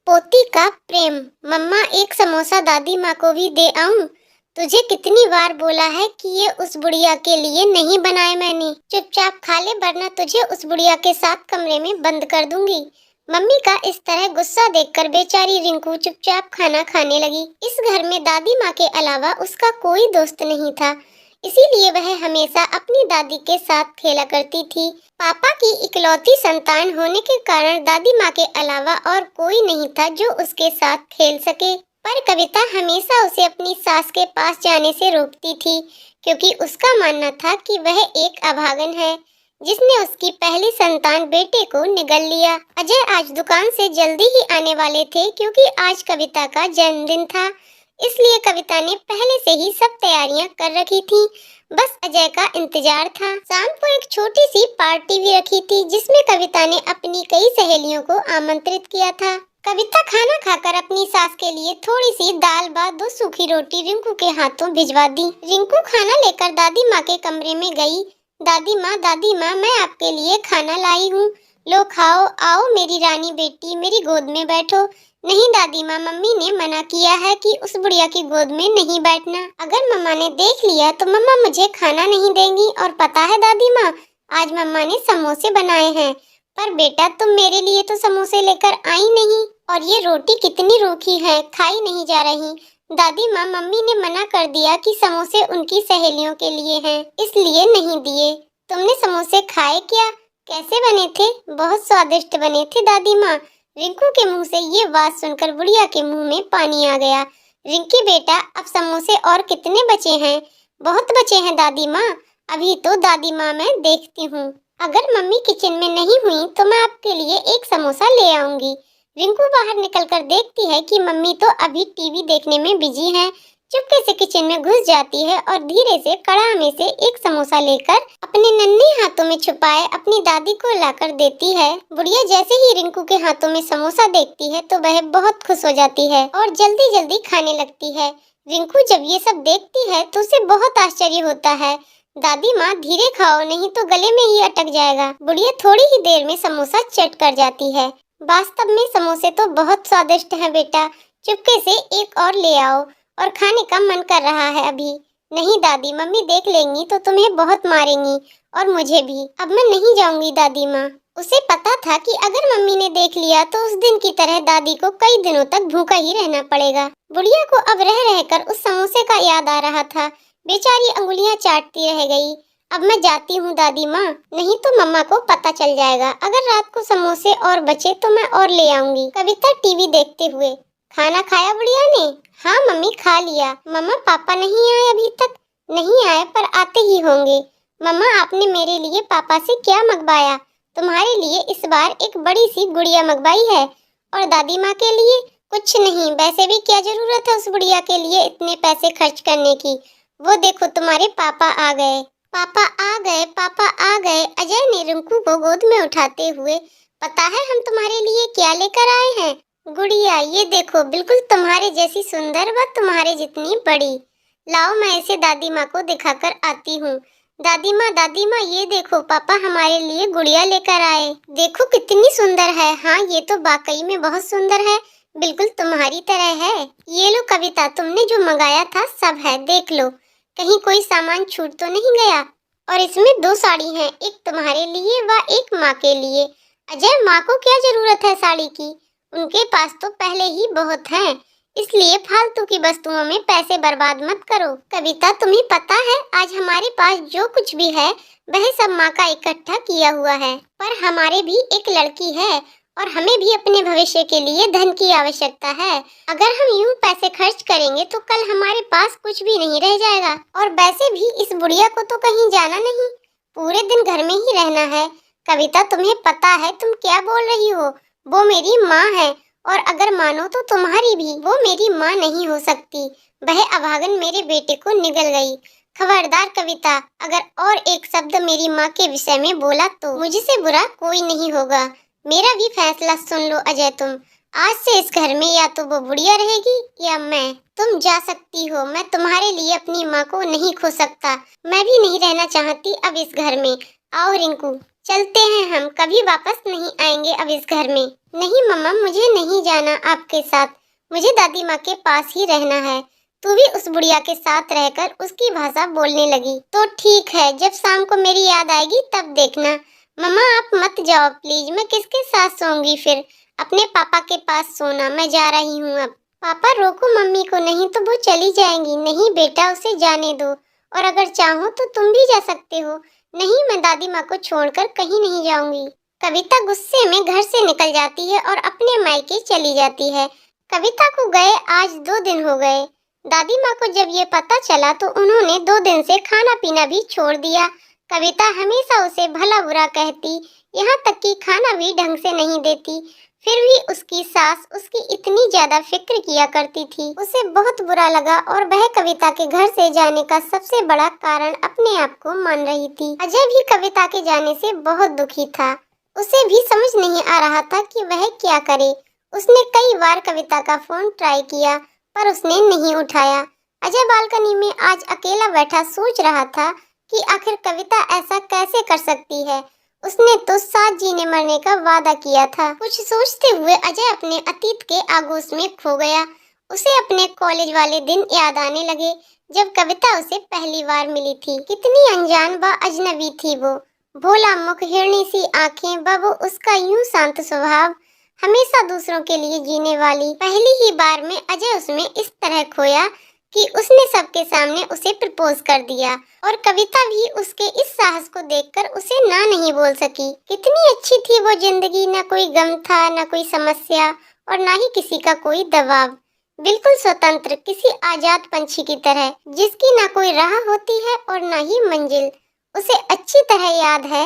पोती का प्रेम। मम्मा, एक समोसा दादी माँ को भी दे आऊं? तुझे कितनी बार बोला है कि ये उस बुढ़िया के लिए नहीं बनाए मैंने। चुपचाप खा ले वरना तुझे उस बुढ़िया के साथ कमरे में बंद कर दूंगी। मम्मी का इस तरह गुस्सा देखकर बेचारी रिंकू चुपचाप खाना खाने लगी। इस घर में दादी माँ के अलावा उसका कोई दोस्त नहीं था, इसीलिए वह हमेशा अपनी दादी के साथ खेला करती थी। पापा की इकलौती संतान होने के कारण दादी माँ के अलावा और कोई नहीं था जो उसके साथ खेल सके। पर कविता हमेशा उसे अपनी सास के पास जाने से रोकती थी, क्योंकि उसका मानना था कि वह एक अभागन है जिसने उसकी पहली संतान बेटे को निगल लिया। अजय आज दुकान से जल्दी ही आने वाले थे, क्योंकि आज कविता का जन्मदिन था, इसलिए कविता ने पहले से ही सब तैयारियां कर रखी थी। बस अजय का इंतजार था। शाम को एक छोटी सी पार्टी भी रखी थी, जिसमें कविता ने अपनी कई सहेलियों को आमंत्रित किया था। कविता खाना खाकर अपनी सास के लिए थोड़ी सी दाल भात 2 सूखी रोटी रिंकू के हाथों भिजवा दी। रिंकू खाना लेकर दादी माँ के कमरे में गई। दादी माँ, मैं आपके लिए खाना लाई हूँ, लो खाओ। आओ मेरी रानी बेटी, मेरी गोद में बैठो। नहीं दादी माँ, मम्मी ने मना किया है कि उस बुढ़िया की गोद में नहीं बैठना। अगर मम्मा ने देख लिया तो मम्मा मुझे खाना नहीं देंगी। और पता है दादी माँ, आज मम्मा ने समोसे बनाए हैं। पर बेटा, तुम मेरे लिए तो समोसे लेकर आई नहीं, और ये रोटी कितनी रूखी है, खाई नहीं जा रही। दादी माँ, मम्मी ने मना कर दिया कि समोसे उनकी सहेलियों के लिए हैं, इसलिए नहीं दिए। तुमने समोसे खाए क्या? कैसे बने थे? बहुत स्वादिष्ट बने थे दादी माँ। रिंकू के मुंह से ये बात सुनकर बुढ़िया के मुंह में पानी आ गया। रिंकी बेटा, अब समोसे और कितने बचे हैं? बहुत बचे हैं दादी माँ। अभी तो दादी माँ मैं देखती हूँ, अगर मम्मी किचन में नहीं हुई तो मैं आपके लिए एक समोसा ले आऊंगी। रिंकू बाहर निकलकर देखती है कि मम्मी तो अभी टीवी देखने में बिजी है। चुपके से किचन में घुस जाती है और धीरे से कढ़ा में से एक समोसा लेकर अपने नन्हे हाथों में छुपाए अपनी दादी को लाकर देती है। बुढ़िया जैसे ही रिंकू के हाथों में समोसा देखती है तो वह बहुत खुश हो जाती है और जल्दी जल्दी खाने लगती है। रिंकू जब ये सब देखती है तो उसे बहुत आश्चर्य होता है। दादी माँ, धीरे खाओ, नहीं तो गले में ही अटक जाएगा। बुढ़िया थोड़ी ही देर में समोसा चट कर जाती है। वास्तव में समोसे तो बहुत स्वादिष्ट हैं बेटा, चुपके से एक और ले आओ, और खाने का मन कर रहा है अभी। नहीं दादी, मम्मी देख लेंगी तो तुम्हें बहुत मारेंगी, और मुझे भी। अब मैं नहीं जाऊंगी दादी माँ। उसे पता था कि अगर मम्मी ने देख लिया तो उस दिन की तरह दादी को कई दिनों तक भूखा ही रहना पड़ेगा। बुढ़िया को अब रह रहकर उस समोसे का याद आ रहा था। बेचारी अंगुलियां चाटती रह गई। अब मैं जाती हूँ दादी माँ, नहीं तो मम्मा को पता चल जाएगा। अगर रात को समोसे और बचे तो मैं और ले आऊंगी। कविता टीवी देखते हुए, खाना खाया बुढ़िया ने? हाँ मम्मी, खा लिया। मम्मा, पापा नहीं आए अभी तक? नहीं आए, पर आते ही होंगे। मम्मा, आपने मेरे लिए पापा से क्या मंगवाया? तुम्हारे लिए इस बार एक बड़ी सी गुड़िया मंगवाई है। और दादी माँ के लिए? कुछ नहीं, वैसे भी क्या जरूरत है उस बुढ़िया के लिए इतने पैसे खर्च करने की। वो देखो, तुम्हारे पापा आ गए। पापा आ गए, पापा आ गए। अजय ने रिंकू को गोद में उठाते हुए, पता है हम तुम्हारे लिए क्या लेकर आए हैं? गुड़िया, ये देखो, बिल्कुल तुम्हारे जैसी सुंदर व तुम्हारे जितनी बड़ी। लाओ, मैं इसे दादी माँ को दिखाकर आती हूँ। दादी माँ, ये देखो, पापा हमारे लिए गुड़िया लेकर आए। देखो कितनी सुंदर है। हाँ, ये तो वाकई में बहुत सुंदर है, बिल्कुल तुम्हारी तरह है। ये लो कविता, तुमने जो मंगाया था सब है, देख लो, कहीं कोई सामान छूट तो नहीं गया। और इसमें 2 साड़ी हैं, एक तुम्हारे लिए व एक माँ के लिए। अजय, माँ को क्या जरूरत है साड़ी की? उनके पास तो पहले ही बहुत है, इसलिए फालतू की वस्तुओं में पैसे बर्बाद मत करो। कविता, तुम्हें पता है आज हमारे पास जो कुछ भी है वह सब माँ का इकट्ठा किया हुआ है। पर हमारे भी एक लड़की है और हमें भी अपने भविष्य के लिए धन की आवश्यकता है। अगर हम यूं पैसे खर्च करेंगे तो कल हमारे पास कुछ भी नहीं रह जाएगा। और वैसे भी इस बुढ़िया को तो कहीं जाना नहीं, पूरे दिन घर में ही रहना है। कविता, तुम्हें पता है तुम क्या बोल रही हो? वो मेरी माँ है, और अगर मानो तो तुम्हारी भी। वो मेरी माँ नहीं हो सकती, वह अभागन मेरे बेटे को निगल गई। खबरदार कविता, अगर और एक शब्द मेरी माँ के विषय में बोला तो मुझसे बुरा कोई नहीं होगा। मेरा भी फैसला सुन लो अजय, तुम आज से इस घर में या तो वो बुढ़िया रहेगी या मैं। तुम जा सकती हो, मैं तुम्हारे लिए अपनी माँ को नहीं खो सकता। मैं भी नहीं रहना चाहती अब इस घर में। आओ रिंकू, चलते हैं हम, कभी वापस नहीं आएंगे अब इस घर में। नहीं मम्मा, मुझे नहीं जाना आपके साथ, मुझे दादी माँ के पास ही रहना है। तू भी उस बुढ़िया के साथ रहकर उसकी भाषा बोलने लगी। तो ठीक है, जब शाम को मेरी याद आएगी तब देखना। मम्मा आप मत जाओ प्लीज, मैं किसके साथ सोऊंगी फिर? अपने पापा के पास सोना, मैं जा रही हूँ अब। पापा रोको मम्मी को, नहीं तो वो चली जाएंगी। नहीं बेटा, उसे जाने दो, और अगर चाहो तो तुम भी जा सकते हो। नहीं, मैं दादी माँ को छोड़कर कहीं नहीं जाऊंगी। कविता गुस्से में घर से निकल जाती है और अपने मायके चली जाती है। कविता को गए आज 2 दिन हो गए। दादी माँ को जब ये पता चला तो उन्होंने 2 दिन से खाना पीना भी छोड़ दिया। कविता हमेशा उसे भला बुरा कहती, यहाँ तक कि खाना भी ढंग से नहीं देती। फिर भी उसकी सास उसकी इतनी ज्यादा फिक्र किया करती थी। उसे बहुत बुरा लगा और वह कविता के घर से जाने का सबसे बड़ा कारण अपने आप को मान रही थी। अजय भी कविता के जाने से बहुत दुखी था। उसे भी समझ नहीं आ रहा था कि वह क्या करे। उसने कई बार कविता का फोन ट्राई किया पर उसने नहीं उठाया। अजय बालकनी में आज अकेला बैठा सोच रहा था कि आखिर कविता ऐसा कैसे कर सकती है। उसने तो साथ जीने मरने का वादा किया था। कुछ सोचते हुए अजय अपने अतीत के आगोश में खो गया। उसे अपने कॉलेज वाले दिन याद आने लगे जब कविता उसे पहली बार मिली थी। कितनी अनजान व अजनबी थी वो। भोला मुख, हिरनी सी आंखें व वो उसका यूं शांत स्वभाव, हमेशा दूसरों के लिए जीने वाली। पहली ही बार में अजय उसमें इस तरह खोया कि उसने सबके सामने उसे प्रपोज कर दिया और कविता भी उसके इस साहस को देखकर उसे ना नहीं बोल सकी। कितनी अच्छी थी वो जिंदगी, न कोई गम था, न कोई समस्या और ना ही किसी का कोई दबाव। बिल्कुल स्वतंत्र, किसी आजाद पंछी की तरह, जिसकी ना कोई राह होती है और ना ही मंजिल। उसे अच्छी तरह याद है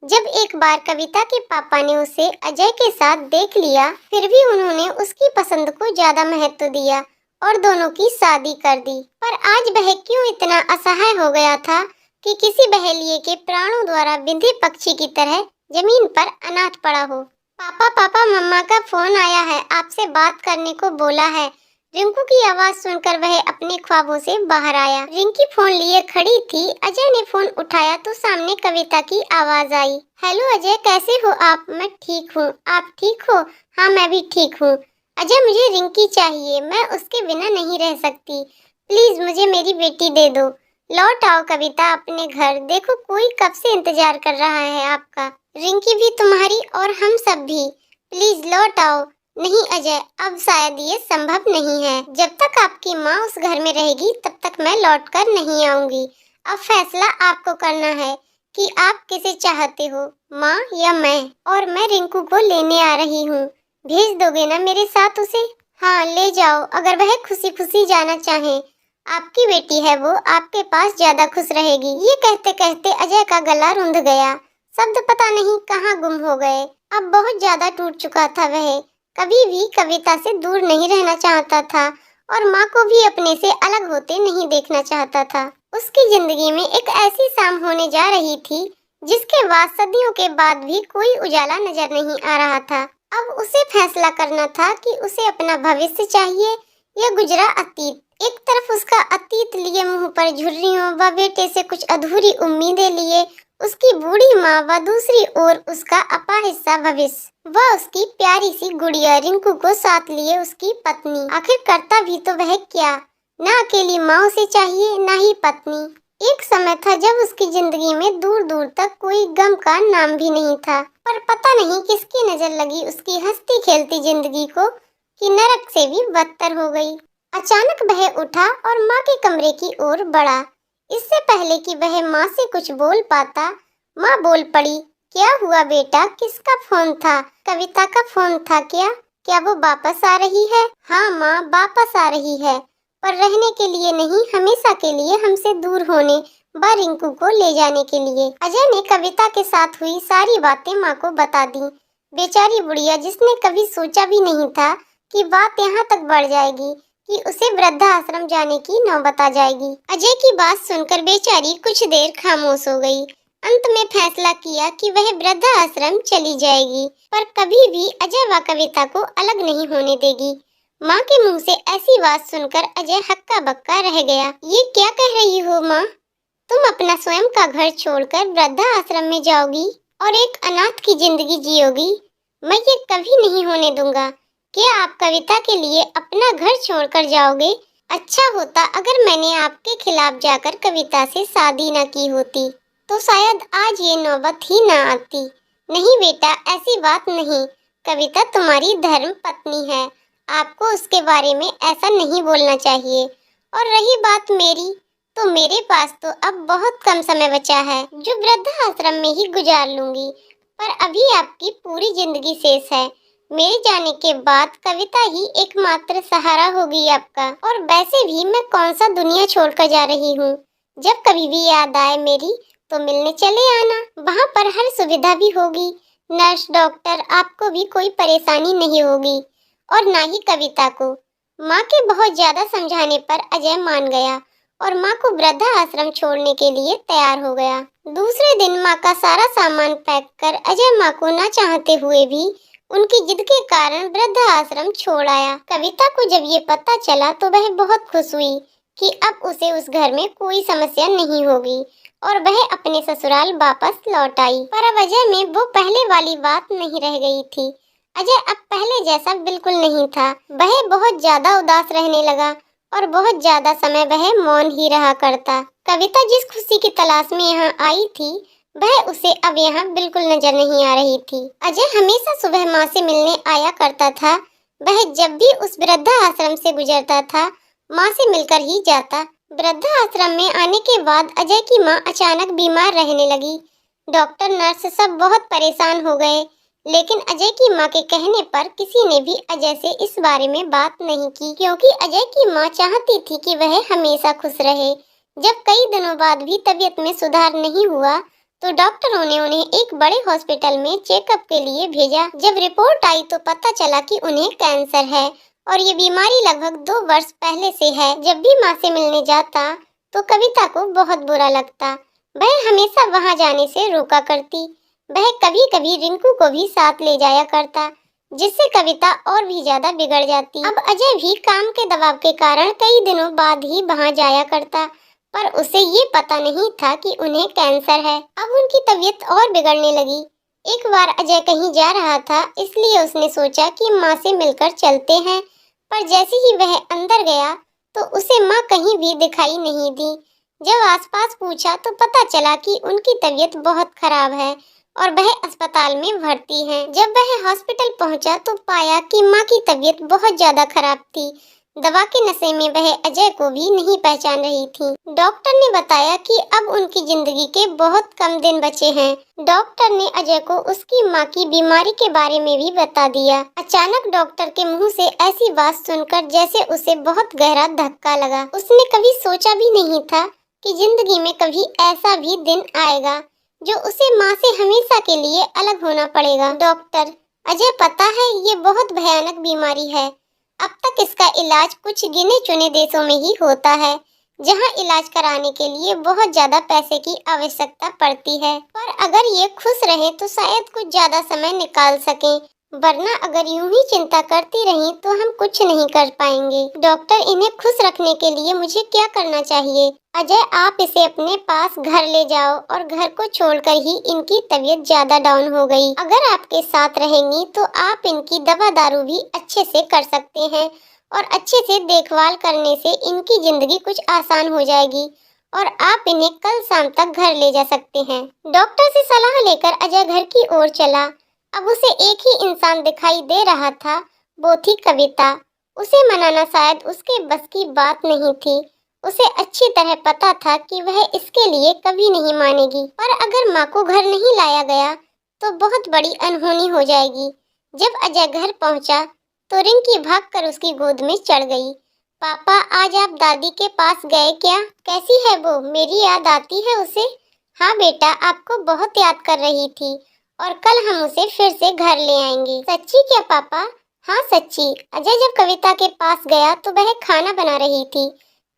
जब एक बार कविता के पापा ने उसे अजय के साथ देख लिया, फिर भी उन्होंने उसकी पसंद को ज्यादा महत्व दिया और दोनों की शादी कर दी। पर आज वह क्यों इतना असहाय हो गया था कि किसी बहेलिए के प्राणों द्वारा बिंधे पक्षी की तरह जमीन पर अनाथ पड़ा हो। पापा पापा, मम्मा का फोन आया है, आपसे बात करने को बोला है। रिंकू की आवाज सुनकर वह अपने ख्वाबों से बाहर आया। रिंकी फोन लिए खड़ी थी। अजय ने फोन उठाया तो सामने कविता की आवाज आई। हेलो अजय, कैसे हो आप? मैं ठीक हूँ, आप ठीक हो? हाँ मैं भी ठीक हूँ। अजय मुझे रिंकी चाहिए, मैं उसके बिना नहीं रह सकती। प्लीज मुझे मेरी बेटी दे दो। लौट आओ कविता अपने घर, देखो कोई कब से इंतजार कर रहा है आपका। रिंकी भी तुम्हारी और हम सब भी, प्लीज लौट आओ। नहीं अजय, अब शायद ये संभव नहीं है। जब तक आपकी माँ उस घर में रहेगी तब तक मैं लौट कर नहीं आऊंगी। अब फैसला आपको करना है कि आप किसे चाहते हो, माँ या मैं। और मैं रिंकू को लेने आ रही हूँ, भेज दोगे ना मेरे साथ उसे? हाँ ले जाओ, अगर वह खुशी खुशी जाना चाहे। आपकी बेटी है वो, आपके पास ज्यादा खुश रहेगी। ये कहते कहते अजय का गला रुंध गया। शब्द पता नहीं कहाँ गुम हो गए। अब बहुत ज्यादा टूट चुका था वह। कभी भी कविता से दूर नहीं रहना चाहता था और माँ को भी अपने से अलग होते नहीं देखना चाहता था। उसकी जिंदगी में एक ऐसी शाम होने जा रही थी जिसके बाद सदियों के बाद भी कोई उजाला नजर नहीं आ रहा था। अब उसे फैसला करना था कि उसे अपना भविष्य चाहिए या गुजरा अतीत। एक तरफ उसका अतीत लिए मुंह पर झुर्रियों व बेटे से कुछ अधूरी उम्मीदें लिए उसकी बूढ़ी माँ व दूसरी ओर उसका अपाहिज भविष्य व उसकी प्यारी सी गुड़िया रिंकू को साथ लिए उसकी पत्नी। आखिर करता भी तो वह क्या? न अकेली माँ उसे चाहिए, न ही पत्नी। एक समय था जब उसकी जिंदगी में दूर दूर तक कोई गम का नाम भी नहीं था, पर पता नहीं किसकी नजर लगी उसकी हंसती खेलती जिंदगी को कि नरक से भी बदतर हो गई। अचानक वह उठा और माँ के कमरे की ओर बढ़ा। इससे पहले कि वह माँ से कुछ बोल पाता, माँ बोल पड़ी। क्या हुआ बेटा, किसका फोन था? कविता का फोन था क्या? क्या वो वापस आ रही है? हाँ माँ, वापस आ रही है, पर रहने के लिए नहीं, हमेशा के लिए हमसे दूर होने व रिंकू को ले जाने के लिए। अजय ने कविता के साथ हुई सारी बातें माँ को बता दी। बेचारी बुढ़िया, जिसने कभी सोचा भी नहीं था कि बात यहाँ तक बढ़ जाएगी कि उसे वृद्धाश्रम जाने की नौबत आ जाएगी। अजय की बात सुनकर बेचारी कुछ देर खामोश हो गई। अंत में फैसला किया कि वह वृद्धाश्रम चली जाएगी, पर कभी भी अजय व कविता को अलग नहीं होने देगी। माँ के मुंह से ऐसी बात सुनकर अजय हक्का बक्का रह गया। ये क्या कह रही हो माँ? तुम अपना स्वयं का घर छोड़कर वृद्धाश्रम में जाओगी? और एक अनाथ की जिंदगी जियोगी। मैं ये कभी नहीं होने दूंगा। क्या आप कविता के लिए अपना घर छोड़कर जाओगे? अच्छा होता अगर मैंने आपके खिलाफ जाकर कविता से शादी न की होती, तो शायद आज ये नौबत ही ना आती। नहीं बेटा, ऐसी बात नहीं। कविता तुम्हारी धर्म पत्नी है, आपको उसके बारे में ऐसा नहीं बोलना चाहिए। और रही बात मेरी, तो मेरे पास तो अब बहुत कम समय बचा है, जो वृद्धाश्रम में ही गुजार लूंगी। पर अभी आपकी पूरी जिंदगी शेष है। मेरे जाने के बाद कविता ही एकमात्र सहारा होगी आपका। और वैसे भी मैं कौन सा दुनिया छोड़कर जा रही हूँ। जब कभी भी याद आए मेरी, तो मिलने चले आना। वहाँ पर हर सुविधा भी होगी, नर्स डॉक्टर, आपको भी कोई परेशानी नहीं होगी। और ना ही कविता को। माँ के बहुत ज्यादा समझाने पर अजय मान गया और माँ को वृद्धाश्रम छोड़ने के लिए तैयार हो गया। दूसरे दिन माँ का सारा सामान पैक कर अजय माँ को न चाहते हुए भी उनकी जिद के कारण वृद्धाश्रम छोड़ आया। कविता को जब ये पता चला तो वह बहुत खुश हुई कि अब उसे उस घर में कोई समस्या नहीं होगी और वह अपने ससुराल वापस लौट आई। पर अब अजय में वो पहले वाली बात नहीं रह गई थी। अजय अब पहले जैसा बिल्कुल नहीं था। वह बहुत ज्यादा उदास रहने लगा और बहुत ज्यादा समय वह मौन ही रहा करता। कविता जिस खुशी की तलाश में यहाँ आई थी, वह उसे अब यहाँ बिल्कुल नजर नहीं आ रही थी। अजय हमेशा सुबह माँ से मिलने आया करता था। वह जब भी उस वृद्धाश्रम से गुजरता था, माँ से मिलकर ही जाता। वृद्धाश्रम में आने के बाद अजय की माँ अचानक बीमार रहने लगी। डॉक्टर नर्स सब बहुत परेशान हो गए, लेकिन अजय की माँ के कहने पर किसी ने भी अजय से इस बारे में बात नहीं की, क्योंकि अजय की माँ चाहती थी कि वह हमेशा खुश रहे। जब कई दिनों बाद भी तबीयत में सुधार नहीं हुआ, तो डॉक्टरों ने उन्हें एक बड़े हॉस्पिटल में चेकअप के लिए भेजा। जब रिपोर्ट आई तो पता चला कि उन्हें कैंसर है और ये बीमारी लगभग 2 वर्ष पहले से है। जब भी माँ से मिलने जाता तो कविता को बहुत बुरा लगता। वह हमेशा वहाँ जाने से रोका करती। वह कभी कभी रिंकू को भी साथ ले जाया करता, जिससे कविता और भी ज्यादा बिगड़ जाती। अब अजय भी काम के दबाव के कारण कई दिनों बाद ही वहाँ जाया करता, पर उसे ये पता नहीं था कि उन्हें कैंसर है। अब उनकी तबीयत और बिगड़ने लगी। एक बार अजय कहीं जा रहा था, इसलिए उसने सोचा कि माँ से मिलकर चलते हैं। पर जैसे ही वह अंदर गया तो उसे माँ कहीं भी दिखाई नहीं दी। जब आसपास पूछा तो पता चला कि उनकी तबीयत बहुत खराब है और वह अस्पताल में भर्ती हैं। जब वह हॉस्पिटल पहुंचा तो पाया कि माँ की तबीयत बहुत ज्यादा खराब थी। दवा के नशे में वह अजय को भी नहीं पहचान रही थी। डॉक्टर ने बताया कि अब उनकी जिंदगी के बहुत कम दिन बचे हैं। डॉक्टर ने अजय को उसकी माँ की बीमारी के बारे में भी बता दिया। अचानक डॉक्टर के मुंह से ऐसी बात सुनकर जैसे उसे बहुत गहरा धक्का लगा। उसने कभी सोचा भी नहीं था कि जिंदगी में कभी ऐसा भी दिन आएगा जो उसे माँ से हमेशा के लिए अलग होना पड़ेगा। डॉक्टर, अजय पता है ये बहुत भयानक बीमारी है। अब तक इसका इलाज कुछ गिने चुने देशों में ही होता है, जहां इलाज कराने के लिए बहुत ज्यादा पैसे की आवश्यकता पड़ती है। पर अगर ये खुश रहे तो शायद कुछ ज्यादा समय निकाल सकें, वरना अगर यूं ही चिंता करती रही तो हम कुछ नहीं कर पाएंगे। डॉक्टर, इन्हें खुश रखने के लिए मुझे क्या करना चाहिए? अजय, आप इसे अपने पास घर ले जाओ और घर को छोड़कर ही इनकी तबीयत ज्यादा डाउन हो गई। अगर आपके साथ रहेंगी तो आप इनकी दवा दारू भी अच्छे से कर सकते हैं और अच्छे से देखभाल करने से इनकी जिंदगी कुछ आसान हो जाएगी और आप इन्हें कल शाम तक घर ले जा सकते हैं। डॉक्टर से सलाह लेकर अजय घर की ओर चला। अब उसे एक ही इंसान दिखाई दे रहा था, वो थी कविता। उसे मनाना शायद उसके बस की बात नहीं थी। उसे अच्छी तरह पता था कि वह इसके लिए कभी नहीं मानेगी, पर अगर माँ को घर नहीं लाया गया तो बहुत बड़ी अनहोनी हो जाएगी। जब अजय घर पहुंचा तो रिंकी भागकर उसकी गोद में चढ़ गई। पापा, आज आप दादी के पास गए क्या? कैसी है वो? मेरी याद आती है उसे? हाँ बेटा, आपको बहुत याद कर रही थी और कल हम उसे फिर से घर ले आएंगे। सच्ची क्या पापा? हाँ सच्ची। अजय जब कविता के पास गया तो वह खाना बना रही थी।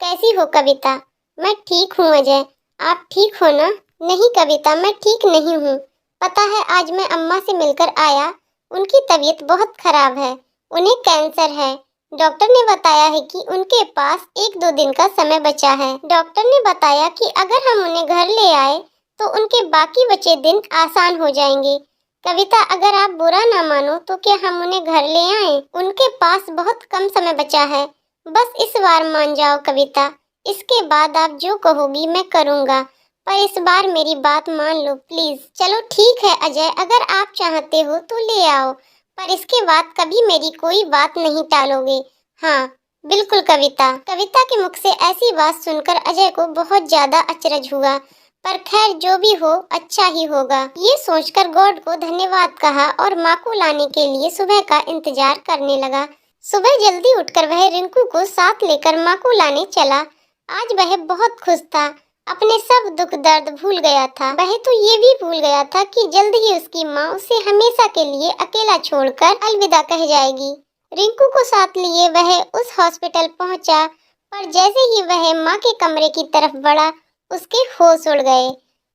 कैसी हो कविता? मैं ठीक हूँ अजय, आप ठीक हो ना? नहीं कविता, मैं ठीक नहीं हूँ। पता है, आज मैं अम्मा से मिलकर आया। उनकी तबीयत बहुत खराब है, उन्हें कैंसर है। डॉक्टर ने बताया है कि उनके पास 1-2 दिन का समय बचा है। डॉक्टर ने बताया कि अगर हम उन्हें घर ले आए तो उनके बाकी बचे दिन आसान हो जाएंगे। कविता, अगर आप बुरा ना मानो तो क्या हम उन्हें घर ले आएं? उनके पास बहुत कम समय बचा है, बस इस बार मान जाओ कविता। इसके बाद आप जो कहोगी मैं करूँगा, पर इस बार मेरी बात मान लो प्लीज। चलो ठीक है अजय, अगर आप चाहते हो तो ले आओ, पर इसके बाद कभी मेरी कोई बात नहीं टालोगे। हाँ बिल्कुल कविता। कविता के मुख से ऐसी बात सुनकर अजय को बहुत ज्यादा अचरज हुआ, पर खैर जो भी हो अच्छा ही होगा। ये सोचकर गॉड को धन्यवाद कहा और माँ को लाने के लिए सुबह का इंतजार करने लगा। सुबह जल्दी उठकर वह रिंकू को साथ लेकर माँ को लाने चला। आज वह बहुत खुश था, अपने सब दुख दर्द भूल गया था। वह तो ये भी भूल गया था कि जल्द ही उसकी माँ उसे हमेशा के लिए अकेला छोड़कर अलविदा कह जाएगी। रिंकू को साथ लिए वह उस हॉस्पिटल पहुंचा, पर जैसे ही वह माँ के कमरे की तरफ बढ़ा, उसके होश उड़ गए।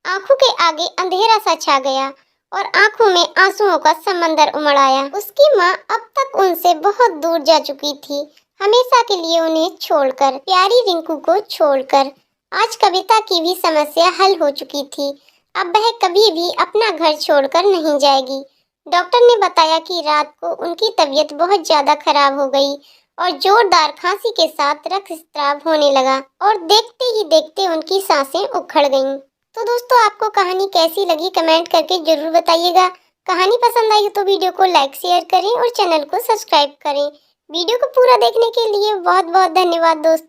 आंखों के आगे अंधेरा सा छा गया और आंखों में आंसुओं का समंदर उमड़ आया। उसकी माँ अब तक उनसे बहुत दूर जा चुकी थी, हमेशा के लिए उन्हें छोड़कर, प्यारी रिंकू को छोड़कर। आज कविता की भी समस्या हल हो चुकी थी। अब वह कभी भी अपना घर छोड़कर नहीं जाएगी। डॉक्टर ने बताया कि रात को उनकी तबीयत बहुत ज्यादा खराब हो गई और जोरदार खांसी के साथ रक्तस्राव होने लगा और देखते ही देखते उनकी सांसें उखड़ गईं। तो दोस्तों, आपको कहानी कैसी लगी कमेंट करके जरूर बताइएगा। कहानी पसंद आई तो वीडियो को लाइक शेयर करें और चैनल को सब्सक्राइब करें। वीडियो को पूरा देखने के लिए बहुत बहुत धन्यवाद दोस्तों।